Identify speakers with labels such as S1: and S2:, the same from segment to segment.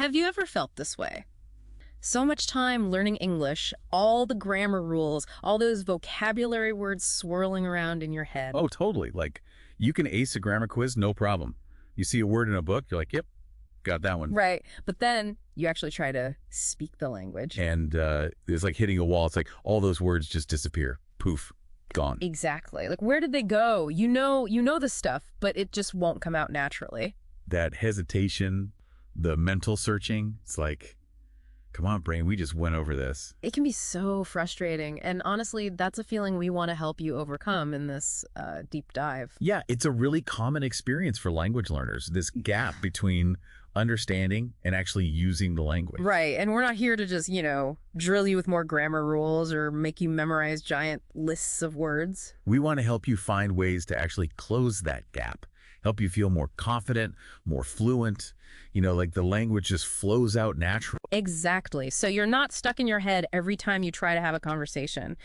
S1: Have you ever felt this way? So much time learning English, all the grammar rules, all those vocabulary words swirling around in your head.
S2: Oh, totally. Like, you can ace a grammar quiz, no problem. You see a word in a book, you're like, yep, got that one.
S1: Right. But then you actually try to speak the language.
S2: And it's like hitting a wall. It's like all those words just disappear. Poof, gone.
S1: Exactly. Like, where did they go? You know the stuff, but it just won't come out naturally.
S2: That hesitation, the mental searching, it's like, come on, brain, we just went over this.
S1: It can be so frustrating. And honestly, that's a feeling we want to help you overcome in this deep dive.
S2: Yeah, it's a really common experience for language learners, this gap between understanding and actually using the language.
S1: Right. And we're not here to just, drill you with more grammar rules or make you memorize giant lists of words.
S2: We want to help you find ways to actually close that gap, help you feel more confident, more fluent, like the language just flows out naturally.
S1: Exactly. So you're not stuck in your head every time you try to have a conversation.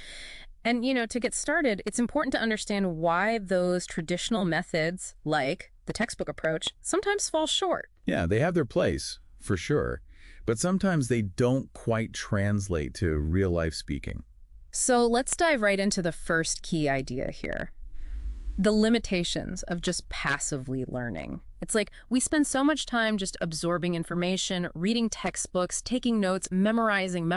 S1: And, to get started, it's important to understand why those traditional methods, like the textbook approach, sometimes fall short.
S2: Yeah, they have their place, for sure. But sometimes they don't quite translate to real-life speaking.
S1: So let's dive right into the first key idea here. The limitations of just passively learning. It's like we spend so much time just absorbing information, reading textbooks, taking notes, memorizing.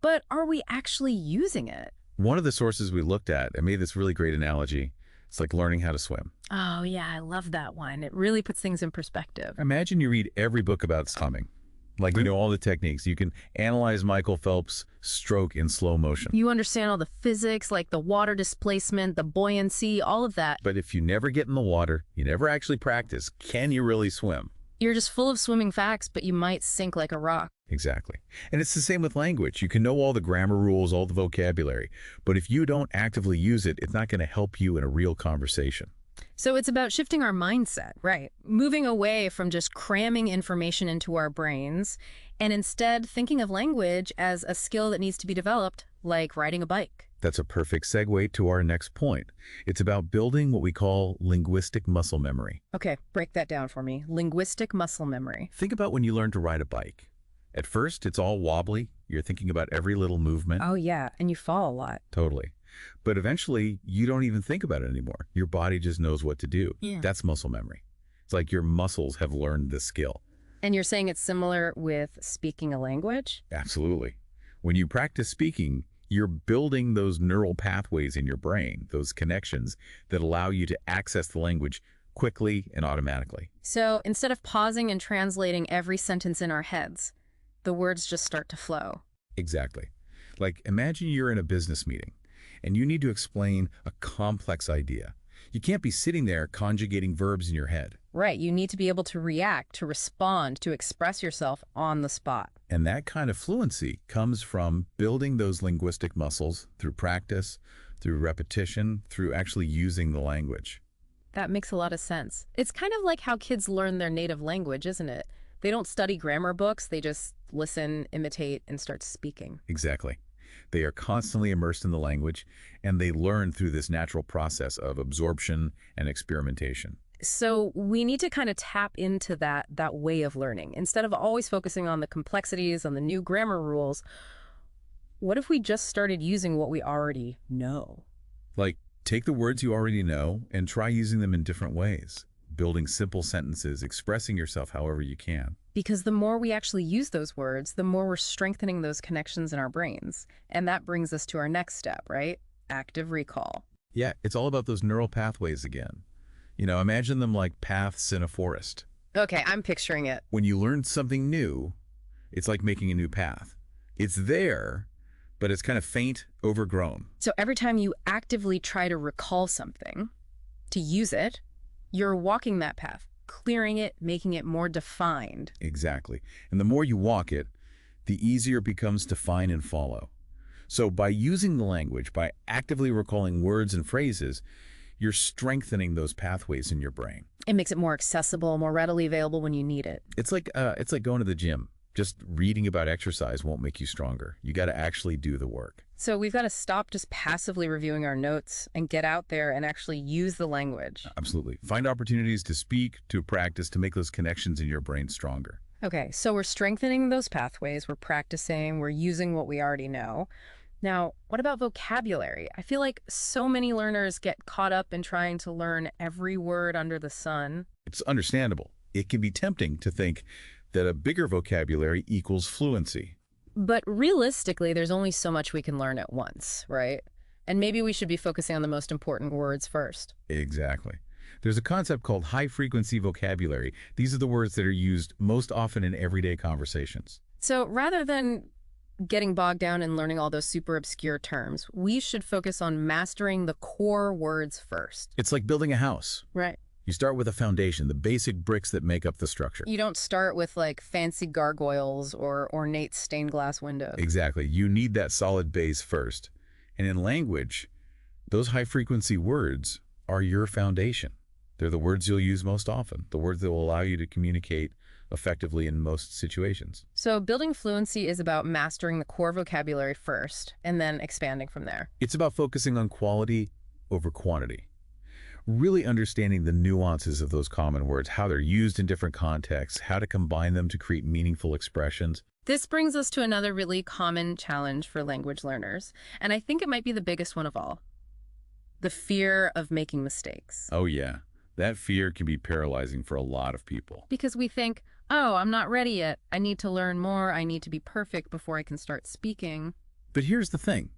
S1: But are we actually using it?
S2: One of the sources we looked at, it made this really great analogy. It's like learning how to swim.
S1: Oh, yeah, I love that one. It really puts things in perspective.
S2: Imagine you read every book about swimming. Like, all the techniques. You can analyze Michael Phelps' stroke in slow motion.
S1: You understand all the physics, like the water displacement, the buoyancy, all of that.
S2: But if you never get in the water, you never actually practice, can you really swim?
S1: You're just full of swimming facts, but you might sink like a rock.
S2: Exactly. And it's the same with language. You can know all the grammar rules, all the vocabulary, but if you don't actively use it, it's not going to help you in a real conversation.
S1: So it's about shifting our mindset, right? Moving away from just cramming information into our brains and instead thinking of language as a skill that needs to be developed, like riding a bike.
S2: That's a perfect segue to our next point. It's about building what we call linguistic muscle memory.
S1: Okay, break that down for me. Linguistic muscle memory.
S2: Think about when you learn to ride a bike. At first, it's all wobbly. You're thinking about every little movement.
S1: Oh, yeah, and you fall a lot.
S2: Totally. But eventually, you don't even think about it anymore. Your body just knows what to do.
S1: Yeah.
S2: That's muscle memory. It's like your muscles have learned this skill.
S1: And you're saying it's similar with speaking a language?
S2: Absolutely. When you practice speaking, you're building those neural pathways in your brain, those connections that allow you to access the language quickly and automatically.
S1: So instead of pausing and translating every sentence in our heads, the words just start to flow.
S2: Exactly. Like, imagine you're in a business meeting and you need to explain a complex idea. You can't be sitting there conjugating verbs in your head.
S1: Right. You need to be able to react, to respond, to express yourself on the spot.
S2: And that kind of fluency comes from building those linguistic muscles through practice, through repetition, through actually using the language.
S1: That makes a lot of sense. It's kind of like how kids learn their native language, isn't it? They don't study grammar books. They just listen, imitate, and start speaking.
S2: Exactly. They are constantly immersed in the language, and they learn through this natural process of absorption and experimentation.
S1: So we need to kind of tap into that way of learning. Instead of always focusing on the complexities, on the new grammar rules, what if we just started using what we already know?
S2: Like, take the words you already know and try using them in different ways. Building simple sentences, expressing yourself however you can.
S1: Because the more we actually use those words, the more we're strengthening those connections in our brains. And that brings us to our next step, right? Active recall.
S2: Yeah, it's all about those neural pathways again. Imagine them like paths in a forest.
S1: Okay, I'm picturing it.
S2: When you learn something new, it's like making a new path. It's there, but it's kind of faint, overgrown.
S1: So every time you actively try to recall something, to use it, you're walking that path, clearing it, making it more defined.
S2: Exactly. And the more you walk it, the easier it becomes to find and follow. So by using the language, by actively recalling words and phrases, you're strengthening those pathways in your brain.
S1: It makes it more accessible, more readily available when you need it.
S2: It's like going to the gym. Just reading about exercise won't make you stronger. You got to actually do the work.
S1: So we've got to stop just passively reviewing our notes and get out there and actually use the language.
S2: Absolutely. Find opportunities to speak, to practice, to make those connections in your brain stronger.
S1: Okay, so we're strengthening those pathways, we're practicing, we're using what we already know. Now, what about vocabulary? I feel like so many learners get caught up in trying to learn every word under the sun.
S2: It's understandable. It can be tempting to think that a bigger vocabulary equals fluency.
S1: But realistically, there's only so much we can learn at once, right? And maybe we should be focusing on the most important words first.
S2: Exactly. There's a concept called high-frequency vocabulary. These are the words that are used most often in everyday conversations.
S1: So rather than getting bogged down in learning all those super obscure terms, we should focus on mastering the core words first.
S2: It's like building a house.
S1: Right.
S2: You start with a foundation, the basic bricks that make up the structure.
S1: You don't start with like fancy gargoyles or ornate stained glass windows.
S2: Exactly. You need that solid base first. And in language, those high-frequency words are your foundation. They're the words you'll use most often, the words that will allow you to communicate effectively in most situations.
S1: So building fluency is about mastering the core vocabulary first and then expanding from there.
S2: It's about focusing on quality over quantity. Really understanding the nuances of those common words, how they're used in different contexts, how to combine them to create meaningful expressions.
S1: This brings us to another really common challenge for language learners, and I think it might be the biggest one of all: the fear of making mistakes.
S2: Oh yeah, that fear can be paralyzing for a lot of people.
S1: Because we think, oh, I'm not ready yet. I need to learn more. I need to be perfect before I can start speaking.
S2: But here's the thing.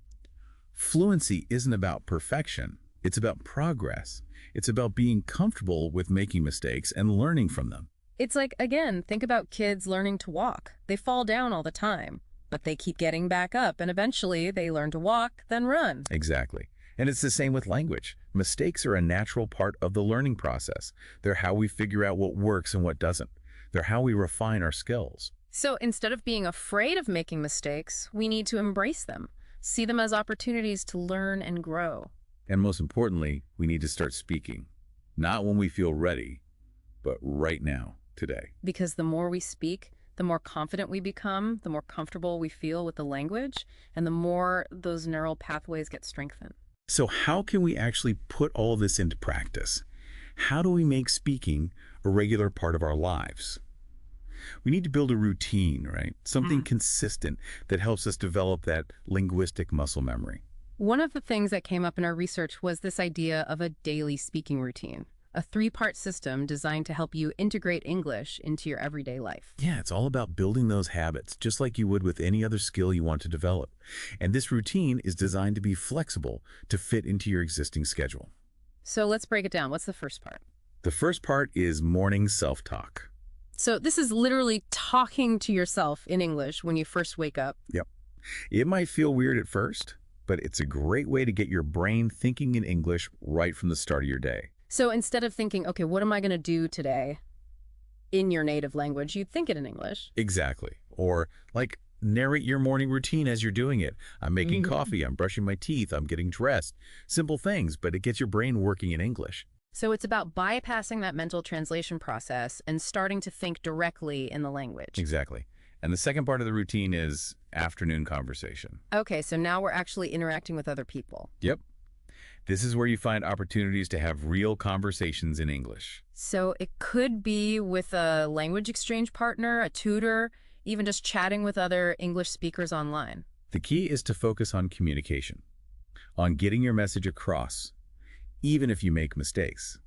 S2: Fluency isn't about perfection. It's about progress. It's about being comfortable with making mistakes and learning from them.
S1: It's like, again, think about kids learning to walk. They fall down all the time, but they keep getting back up, and eventually they learn to walk, then run.
S2: Exactly. And it's the same with language. Mistakes are a natural part of the learning process. They're how we figure out what works and what doesn't. They're how we refine our skills.
S1: So instead of being afraid of making mistakes, we need to embrace them, see them as opportunities to learn and grow.
S2: And most importantly, we need to start speaking. Not when we feel ready, but right now, today.
S1: Because the more we speak, the more confident we become, the more comfortable we feel with the language, and the more those neural pathways get strengthened.
S2: So how can we actually put all this into practice? How do we make speaking a regular part of our lives? We need to build a routine, right? Something consistent that helps us develop that linguistic muscle memory.
S1: One of the things that came up in our research was this idea of a daily speaking routine, a 3-part system designed to help you integrate English into your everyday life.
S2: Yeah, it's all about building those habits, just like you would with any other skill you want to develop. And this routine is designed to be flexible to fit into your existing schedule.
S1: So let's break it down. What's the first part?
S2: The first part is morning self-talk.
S1: So this is literally talking to yourself in English when you first wake up.
S2: Yep. It might feel weird at first, but it's a great way to get your brain thinking in English right from the start of your day.
S1: So instead of thinking, okay, what am I going to do today in your native language, you'd think it in English.
S2: Exactly. Or like narrate your morning routine as you're doing it. I'm making coffee, I'm brushing my teeth, I'm getting dressed. Simple things, but it gets your brain working in English.
S1: So it's about bypassing that mental translation process and starting to think directly in the language.
S2: Exactly. And the second part of the routine is afternoon conversation.
S1: Okay, so now we're actually interacting with other people.
S2: Yep. This is where you find opportunities to have real conversations in English.
S1: So it could be with a language exchange partner, a tutor, even just chatting with other English speakers online.
S2: The key is to focus on communication, on getting your message across, even if you make mistakes.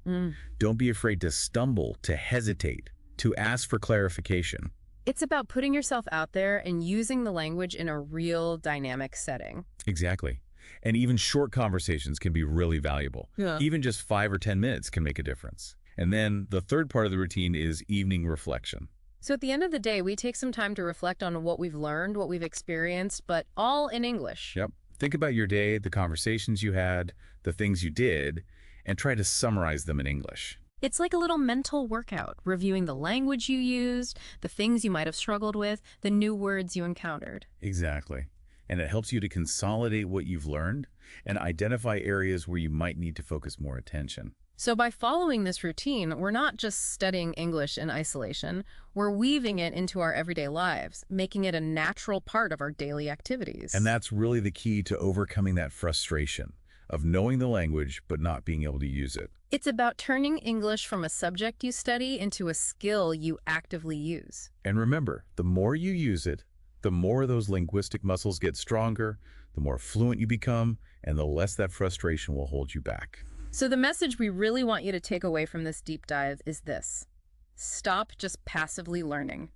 S2: Don't be afraid to stumble, to hesitate, to ask for clarification.
S1: It's about putting yourself out there and using the language in a real dynamic setting.
S2: Exactly. And even short conversations can be really valuable.
S1: Yeah.
S2: Even just 5 or 10 minutes can make a difference. And then the third part of the routine is evening reflection.
S1: So at the end of the day, we take some time to reflect on what we've learned, what we've experienced, but all in English.
S2: Yep. Think about your day, the conversations you had, the things you did, and try to summarize them in English.
S1: It's like a little mental workout, reviewing the language you used, the things you might have struggled with, the new words you encountered.
S2: Exactly. And it helps you to consolidate what you've learned and identify areas where you might need to focus more attention.
S1: So by following this routine, we're not just studying English in isolation, we're weaving it into our everyday lives, making it a natural part of our daily
S2: And
S1: activities.
S2: that's really the key to overcoming that frustration of knowing the language but not being able to use it.
S1: It's about turning English from a subject you study into a skill you actively use.
S2: And remember, the more you use it, the more those linguistic muscles get stronger, the more fluent you become, and the less that frustration will hold you back.
S1: So the message we really want you to take away from this deep dive is this. Stop just passively learning.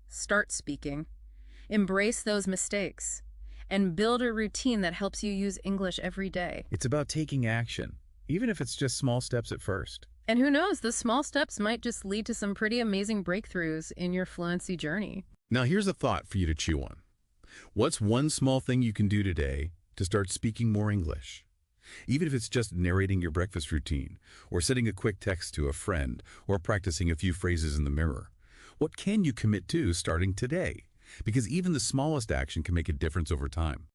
S1: Start speaking. Embrace those mistakes. And build a routine that helps you use English every day.
S2: It's about taking action, even if it's just small steps at first.
S1: And who knows, the small steps might just lead to some pretty amazing breakthroughs in your fluency journey.
S2: Now here's a thought for you to chew on. What's one small thing you can do today to start speaking more English? Even if it's just narrating your breakfast routine, or sending a quick text to a friend, or practicing a few phrases in the mirror. What can you commit to starting today? Because even the smallest action can make a difference over time.